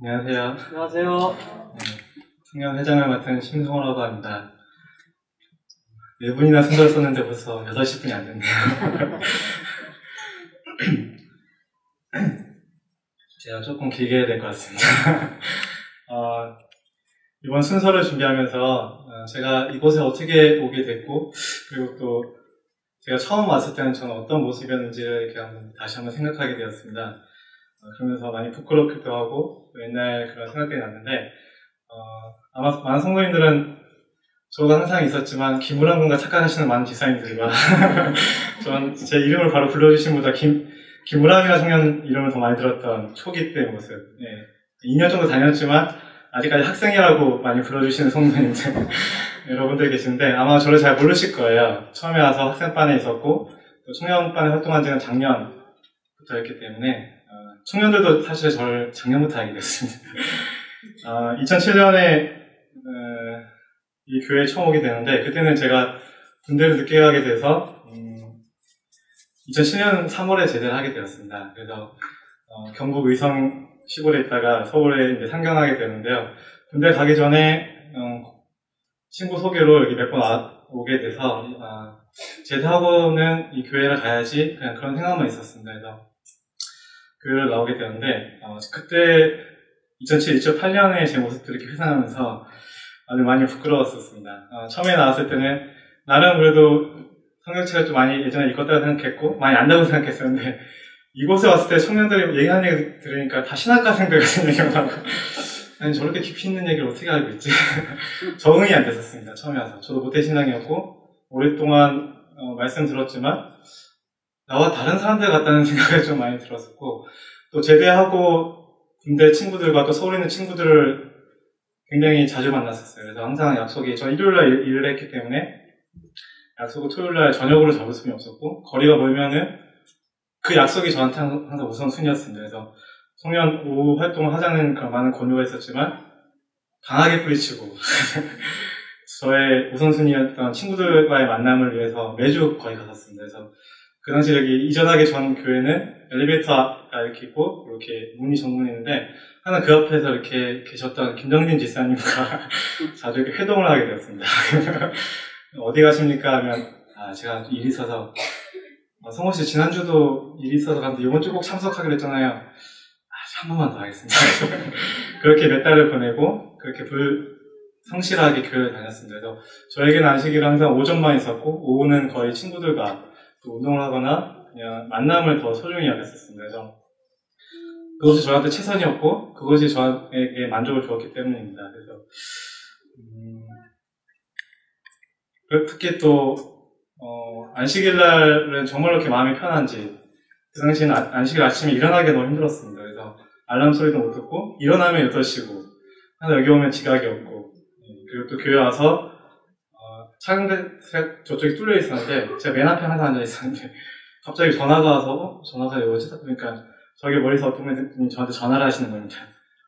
안녕하세요. 안녕하세요. 청년 회장을 맡은 심성호라고 합니다. 4분이나 순서를 썼는데 벌써 8시 분이 안 됐네요. 제가 조금 길게 해야 될 것 같습니다. 이번 순서를 준비하면서 제가 이곳에 어떻게 오게 됐고, 그리고 또 제가 처음 왔을 때는 저는 어떤 모습이었는지를 이렇게 다시 한번 생각하게 되었습니다. 그러면서 많이 부끄럽기도 하고 옛날 그런 생각들이 났는데, 아마 많은 성도님들은 저도 항상 있었지만 김우란 군과 착각하시는 많은 집사님들과 전 제 이름을 바로 불러주신 분보다 김우란이라는 청년 이름을 더 많이 들었던 초기 때 모습. 2년 정도 다녔지만 아직까지 학생이라고 많이 불러주시는 성도님들 여러분들 계신데 아마 저를 잘 모르실 거예요. 처음에 와서 학생반에 있었고 또 청년반에 활동한 지는 작년부터였기 때문에 청년들도 사실 저를 작년부터 알게 됐습니다. 2007년에 이 교회에 처음 오게 되는데 그때는 제가 군대를 늦게 가게 돼서 2007년 3월에 제대를 하게 되었습니다. 그래서 경북 의성 시골에 있다가 서울에 이제 상경하게 되는데요. 군대 가기 전에 친구 소개로 여기 몇 번 오게 돼서 제대하고는 이 교회를 가야지 그냥 그런 생각만 있었습니다. 그래서 교회를 나오게 되었는데 그때 2007, 2008년에 제 모습들을 이렇게 회상하면서 아주 많이 부끄러웠었습니다. 처음에 나왔을 때는 나름 그래도 성경책을 좀 많이 예전에 읽었다고 생각했고 많이 안다고 생각했었는데 이곳에 왔을 때 청년들이 얘기하는 얘기 들으니까 다 신학과생들 같은 얘기만 하고 아니 저렇게 깊이 있는 얘기를 어떻게 알고 있지? 적응이 안 됐었습니다. 처음에 와서. 저도 모태신앙이었고 오랫동안 말씀 들었지만 나와 다른 사람들 같다는 생각이 좀 많이 들었었고 또 제대하고 군대 친구들과 또 서울에 있는 친구들을 굉장히 자주 만났었어요. 그래서 항상 약속이 저 일요일날 일을 했기 때문에 약속을 토요일날 저녁으로 잡을 수는 없었고 거리가 멀면은 그 약속이 저한테 항상 우선순위였습니다. 그래서 청년 오후 활동을 하자는 그런 많은 권유가 있었지만 강하게 뿌리치고 저의 우선순위였던 친구들과의 만남을 위해서 매주 거의 갔었습니다. 그래서 그 당시 여기 이전하기 전 교회는 엘리베이터가 이렇게 있고 이렇게 문이 정문이 있는데 항상 그 앞에서 이렇게 계셨던 김정진 집사님과 자주 이렇게 회동을 하게 되었습니다. 어디 가십니까? 하면 제가 일이 있어서 성호 씨 지난주도 일이 있어서 갔는데 이번 주 꼭 참석하기로 했잖아요. 한 번만 더 하겠습니다. 그렇게 몇 달을 보내고 그렇게 성실하게 교회를 다녔습니다. 그래서 저에게는 안식일은 항상 오전만 있었고 오후는 거의 친구들과 또 운동을 하거나 그냥 만남을 더 소중히 여겼었습니다. 그래서 그것이 저한테 최선이었고 그것이 저에게 만족을 주었기 때문입니다. 그래서 특히 또 안식일 날은 정말 이렇게 마음이 편한지 그 당시에는 안식일 아침에 일어나기가 너무 힘들었습니다. 그래서 알람 소리도 못 듣고 일어나면 8시고 항상 여기 오면 지각이 없고 그리고 또 교회 와서 창들 저쪽에 뚫려 있었는데 제가 맨 앞에 항상 앉아 있었는데 갑자기 전화가 와서 전화가 왜 오지? 그러니까 저기 머리에서 어떤 분이 저한테 전화를 하시는 겁니다.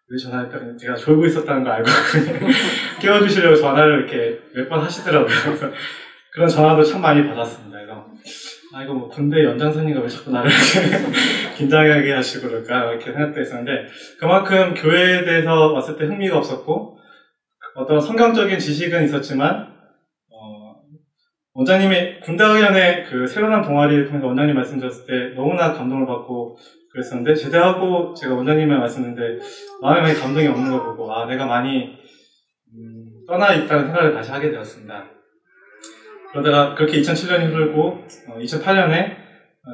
왜 전화할까? 제가 졸고 있었다는 걸 알고 깨워주시려고 전화를 이렇게 몇 번 하시더라고요. 그래서 그런 전화도 참 많이 받았습니다. 그래서 이거 뭐 군대 연장선인가 왜 자꾸 나를 이렇게 긴장하게 하시고 그럴까 이렇게 생각도 했었는데 그만큼 교회에 대해서 왔을 때 흥미가 없었고 어떤 성경적인 지식은 있었지만 원장님이 군대 가기 전에 그 새로운 동아리를 통해서 원장님 말씀 드렸을 때 너무나 감동을 받고 그랬었는데 제대하고 제가 원장님의 말씀했는데 마음에 많이 감동이 없는 걸 보고 내가 많이 떠나 있다는 생각을 다시 하게 되었습니다. 그러다가 그렇게 2007년이 흐르고 2008년에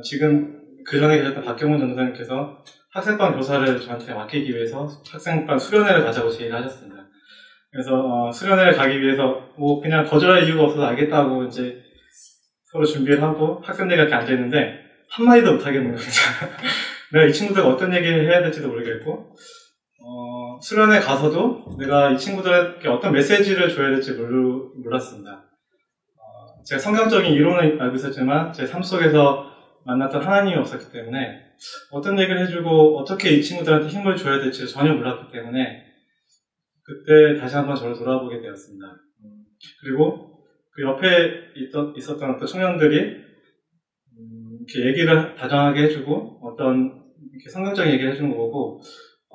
지금 그 전에 계셨던 박경훈 전도사님께서 학생반 교사를 저한테 맡기기 위해서 학생반 수련회를 가자고 제의를 하셨습니다. 그래서 수련회를 가기 위해서 그냥 거절할 이유가 없어서 알겠다고 이제 서로 준비를 하고 학생들이 이렇게 앉아있는데 한마디도 못하겠는 겁니다. 내가 이 친구들과 어떤 얘기를 해야 될지도 모르겠고 수련회 가서도 내가 이 친구들에게 어떤 메시지를 줘야 될지 몰랐습니다. 제가 성경적인 이론은 알고 있었지만 제 삶 속에서 만났던 하나님이 없었기 때문에 어떤 얘기를 해주고 어떻게 이 친구들한테 힘을 줘야 될지 전혀 몰랐기 때문에 그때 다시 한번 저를 돌아보게 되었습니다. 그리고 그 옆에 있었던 어떤 청년들이 이렇게 얘기를 다정하게 해주고 어떤 이렇게 성경적인 얘기를 해주는 거 보고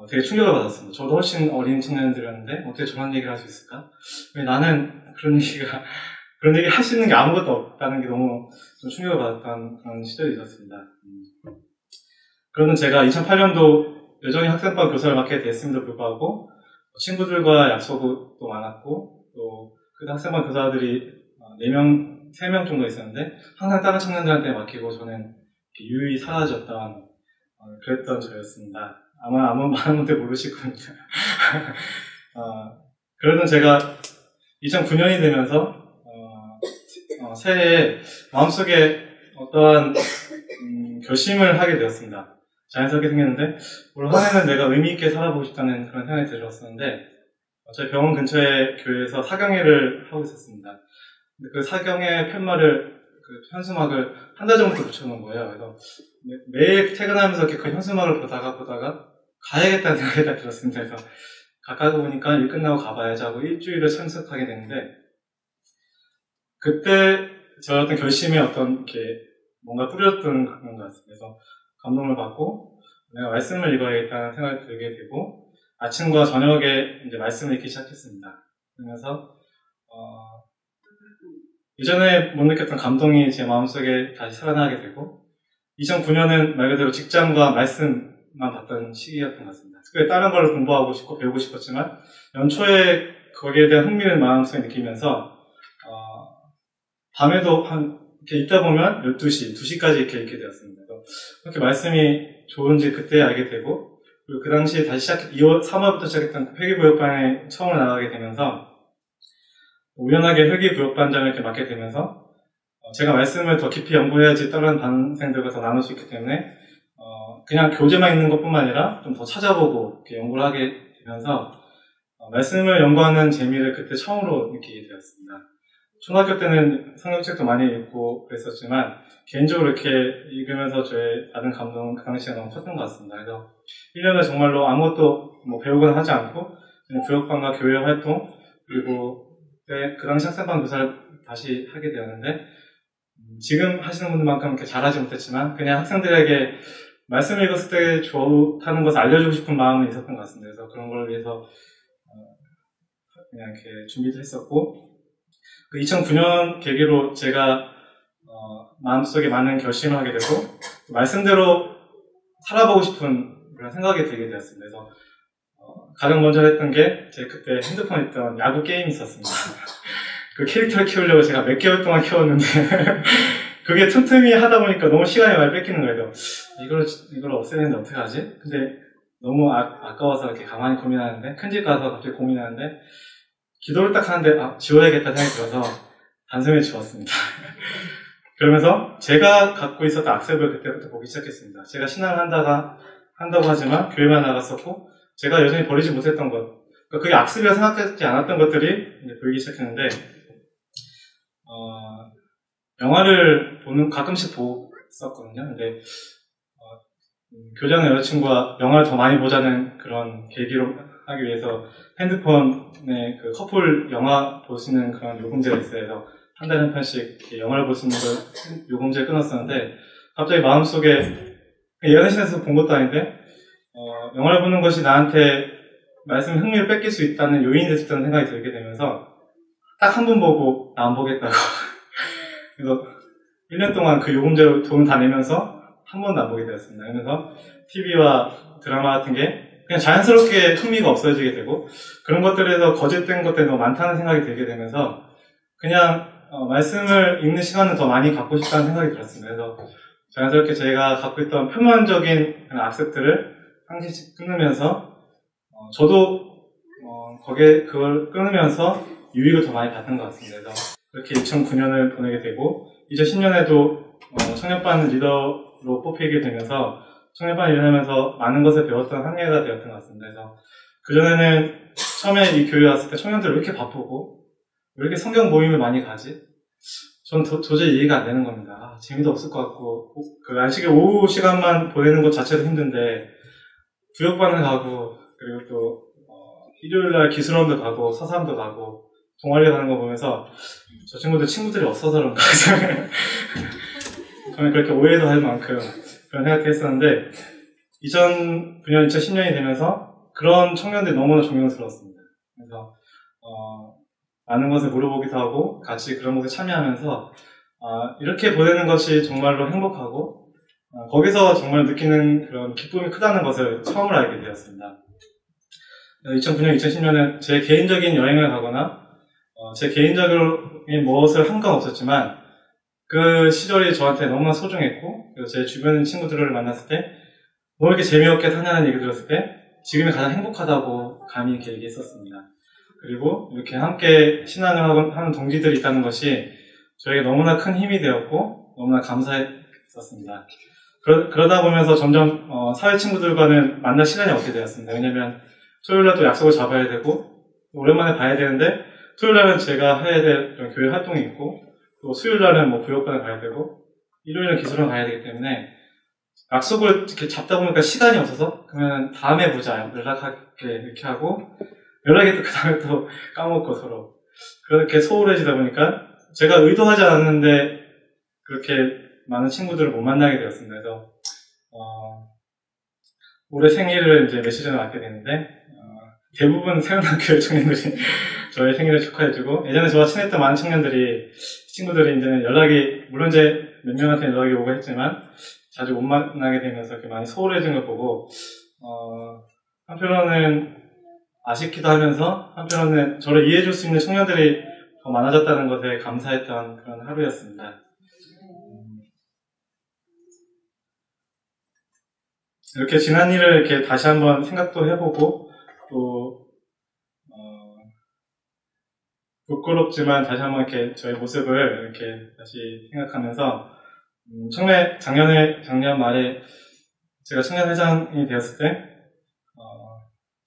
되게 충격을 받았습니다. 저도 훨씬 어린 청년들이었는데 어떻게 저런 얘기를 할 수 있을까? 왜 나는 그런 얘기 할 수 있는 게 아무것도 없다는 게 너무 좀 충격을 받았던 그런 시절이 있었습니다. 그러는 제가 2008년도 여전히 학생반 교사를 맡게 됐음에도 불구하고 친구들과 약속도 많았고 또 그 학생반 교사들이 4명, 3명 정도 있었는데 항상 다른 청년들한테 맡기고 저는 유유히 사라졌던 그랬던 저였습니다. 아마 많은 분들 모르실 겁니다. 그러던 제가 2009년이 되면서 새해에 마음속에 어떠한 결심을 하게 되었습니다. 자연스럽게 생겼는데 올 한해는 내가 의미있게 살아보고 싶다는 그런 생각이 들었었는데 저희 병원 근처에 교회에서 사경회를 하고 있었습니다. 근데 그 사경회 팻말을 그 현수막을 한 달 전부터 붙여놓은 거예요. 그래서 매일 퇴근하면서 이렇게 그 현수막을 보다가 가야겠다는 생각이 딱 들었습니다. 그래서 가까이 보니까 일 끝나고 가봐야지 하고 일주일을 참석하게 됐는데 그때 저 어떤 결심에 어떤 이렇게 뭔가 뿌렸던 그런 것 같습니다. 그래서 감동을 받고 내가 말씀을 읽어야겠다는 생각이 들게 되고 아침과 저녁에 이제 말씀을 읽기 시작했습니다. 그러면서 이전에 못 느꼈던 감동이 제 마음속에 다시 살아나게 되고 2009년은 말 그대로 직장과 말씀만 봤던 시기였던 것 같습니다. 특별히 다른 걸 공부하고 싶고 배우고 싶었지만 연초에 거기에 대한 흥미를 마음속에 느끼면서 밤에도 이렇게 읽다 보면 12시, 2시까지 이렇게 읽게 되었습니다. 그렇게 말씀이 좋은지 그때 알게 되고 그리고 그 당시에 다시 3월부터 시작했던 회계부역반에 처음으로 나가게 되면서 우연하게 회계부역반장을 이렇게 맡게 되면서 제가 말씀을 더 깊이 연구해야지 다른 반생들과 더 나눌 수 있기 때문에 그냥 교재만 읽는 것뿐만 아니라 좀 더 찾아보고 이렇게 연구를 하게 되면서 말씀을 연구하는 재미를 그때 처음으로 느끼게 되었습니다. 초등학교 때는 성경책도 많이 읽고 그랬었지만 개인적으로 이렇게 읽으면서 저의 받은 감동은 그 당시에 너무 컸던 것 같습니다. 그래서 1년을 정말로 아무것도 배우거나 하지 않고 그냥 부역반과 교회 활동 그리고 그 당시 학생반 교사를 다시 하게 되었는데 지금 하시는 분들만큼 이렇게 잘하지 못했지만 그냥 학생들에게 말씀을 읽었을 때 좋다는 것을 알려주고 싶은 마음은 있었던 것 같습니다. 그래서 그런 걸 위해서 그냥 이렇게 준비도 했었고 그 2009년 계기로 제가 마음속에 많은 결심을 하게 되고 말씀대로 살아보고 싶은 그런 생각이 들게 되었습니다. 그래서 가장 먼저 했던 게 제가 그때 핸드폰에 있던 야구 게임이 있었습니다. 그 캐릭터를 키우려고 제가 몇 개월 동안 키웠는데 그게 틈틈이 하다 보니까 너무 시간이 많이 뺏기는 거예요. 이걸 없애야 되는데 어떡하지? 근데 너무 아까워서 이렇게 가만히 고민하는데 큰집 가서 갑자기 고민하는데 기도를 딱 하는데 지워야겠다 생각이 들어서 단숨에 지웠습니다. 그러면서 제가 갖고 있었던 악습을 그때부터 보기 시작했습니다. 제가 신앙을 한다고 하지만 교회만 나갔었고 제가 여전히 버리지 못했던 것 그게 악습이라 생각하지 않았던 것들이 이제 보이기 시작했는데 영화를 가끔씩 봤었거든요. 근데 교장의 여자친구가 영화를 더 많이 보자는 그런 계기로 하기 위해서 핸드폰에 그 커플 영화 볼 수 있는 그런 요금제가 있어요. 그래서 한 달에 한 편씩 영화를 볼 수 있는 걸 요금제를 끊었었는데 갑자기 마음속에 예언신에서 본 것도 아닌데 영화를 보는 것이 나한테 말씀 흥미를 뺏길 수 있다는 요인이 됐다는 생각이 들게 되면서 딱 한 번 보고 나 안 보겠다고 그래서 1년 동안 그 요금제로 돈 다 내면서 한 번도 안 보게 되었습니다. 그래서 TV와 드라마 같은 게 그냥 자연스럽게 흥미가 없어지게 되고 그런 것들에서 거짓된 것들이 너무 많다는 생각이 들게 되면서 그냥 말씀을 읽는 시간을 더 많이 갖고 싶다는 생각이 들었습니다. 그래서 자연스럽게 제가 갖고 있던 표면적인 악습들을 한 개씩 끊으면서 저도 그걸 끊으면서 유익을 더 많이 받은 것 같습니다. 그래서 그렇게 2009년을 보내게 되고 2010년에도 청년반 리더로 뽑히게 되면서 청년반을 일하면서 많은 것을 배웠던 한 해가 되었던 것 같습니다. 그래서 그전에는 처음에 이 교회 왔을 때 청년들 왜 이렇게 바쁘고 왜 이렇게 성경 모임을 많이 가지? 전 도저히 이해가 안 되는 겁니다. 재미도 없을 것 같고 그 안식일 오후 시간만 보내는 것 자체도 힘든데 구역반을 가고 그리고 또 일요일날 기술원도 가고 서삼도 가고 동아리 가는 거 보면서 저 친구들이 없어서 그런가 저는 그렇게 오해도 할 만큼 그런 생각도 했었는데 2009년, 2010년이 되면서 그런 청년들이 너무나 존경스러웠습니다. 그래서 많은 것을 물어보기도 하고 같이 그런 것에 참여하면서 이렇게 보내는 것이 정말로 행복하고 거기서 정말 느끼는 그런 기쁨이 크다는 것을 처음으로 알게 되었습니다. 2009년, 2010년은 제 개인적인 여행을 가거나 제 개인적인 무엇을 한 건 없었지만 그 시절이 저한테 너무나 소중했고 그리고 제 주변 친구들을 만났을 때 뭐 이렇게 재미없게 사냐는 얘기 들었을 때 지금이 가장 행복하다고 감히 이렇게 얘기했었습니다. 그리고 이렇게 함께 신앙을 하는 동지들이 있다는 것이 저에게 너무나 큰 힘이 되었고 너무나 감사했었습니다. 그러다 보면서 점점 사회 친구들과는 만날 시간이 없게 되었습니다. 왜냐면 토요일날 또 약속을 잡아야 되고 오랜만에 봐야 되는데 토요일날은 제가 해야 될 그런 교회 활동이 있고 또 수요일날은 뭐 부역반을 가야 되고 일요일은 기술을 가야 되기 때문에 약속을 이렇게 잡다 보니까 시간이 없어서 그러면 다음에 보자 연락할게 이렇게 하고 연락이 또 그 다음에 또 까먹고 서로 그렇게 소홀해지다 보니까 제가 의도하지 않았는데 그렇게 많은 친구들을 못 만나게 되었습니다. 그래서 올해 생일을 이제 며칠 전에 맞게 됐는데 대부분 세운학교의 청년들이 저의 생일을 축하해주고 예전에 저와 친했던 많은 청년들이 친구들이 이제는 연락이 물론 이제 몇 명한테 연락이 오고 했지만 자주 못 만나게 되면서 이렇게 많이 소홀해진 걸 보고 한편으로는 아쉽기도 하면서 한편으로는 저를 이해해줄 수 있는 청년들이 더 많아졌다는 것에 감사했던 그런 하루였습니다. 이렇게 지난 일을 이렇게 다시 한번 생각도 해보고 또 부끄럽지만 다시 한번 이렇게 저의 모습을 이렇게 다시 생각하면서 처음에 작년 말에 제가 청년회장이 되었을 때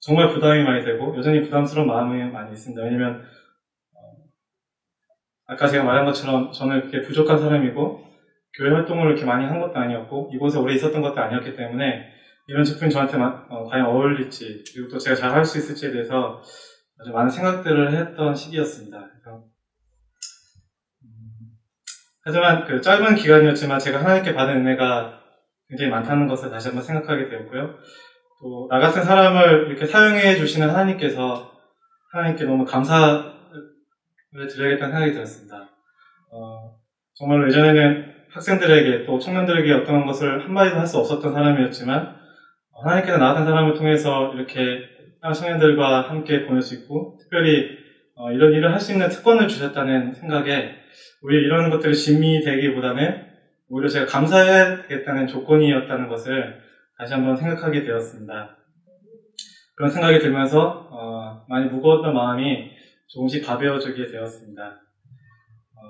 정말 부담이 많이 되고 여전히 부담스러운 마음이 많이 있습니다. 왜냐면 아까 제가 말한 것처럼 저는 그렇게 부족한 사람이고 교회 활동을 이렇게 많이 한 것도 아니었고 이곳에 오래 있었던 것도 아니었기 때문에 이런 제품이 저한테 과연 어울릴지 그리고 또 제가 잘 할 수 있을지에 대해서 아주 많은 생각들을 했던 시기였습니다. 그래서 하지만 그 짧은 기간이었지만 제가 하나님께 받은 은혜가 굉장히 많다는 것을 다시 한번 생각하게 되었고요. 또 나 같은 사람을 이렇게 사용해 주시는 하나님께서 하나님께 너무 감사를 드려야겠다는 생각이 들었습니다. 정말로 예전에는 학생들에게 또 청년들에게 어떤 것을 한마디도 할 수 없었던 사람이었지만 하나님께서 나 같은 사람을 통해서 이렇게 청년들과 함께 보낼 수 있고 특별히 이런 일을 할 수 있는 특권을 주셨다는 생각에 오히려 이런 것들이 짐이 되기보다는 오히려 제가 감사해야겠다는 조건이었다는 것을 다시 한번 생각하게 되었습니다. 그런 생각이 들면서 많이 무거웠던 마음이 조금씩 가벼워지게 되었습니다.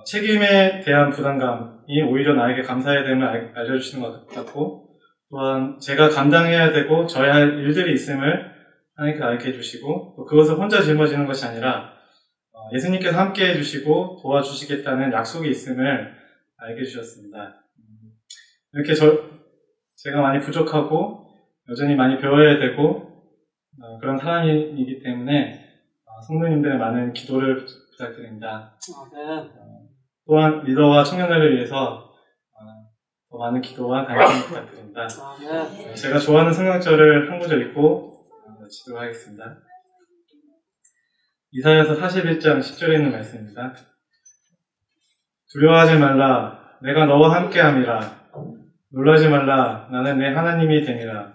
책임에 대한 부담감이 오히려 나에게 감사해야 됨을 알려주시는 것 같고 또한 제가 감당해야 되고 져야 할 일들이 있음을 하나님께서 알게 해주시고 또 그것을 혼자 짊어지는 것이 아니라 예수님께서 함께 해주시고 도와주시겠다는 약속이 있음을 알게 해주셨습니다. 이렇게 제가 많이 부족하고 여전히 많이 배워야 되고 그런 사람이기 때문에 성도님들의 많은 기도를 부탁드립니다. 또한 리더와 청년들을 위해서 더 많은 기도와 간증 부탁드립니다. 제가 좋아하는 성경절을 한 구절 읽고 마치도록 하겠습니다. 이사야서 41장 10절에 있는 말씀입니다. 두려워하지 말라 내가 너와 함께함이라 놀라지 말라 나는 내 하나님이 되니라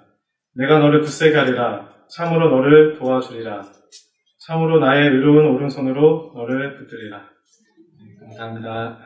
내가 너를 굳세게 하리라 참으로 너를 도와주리라 참으로 나의 의로운 오른손으로 너를 붙들리라. 감사합니다.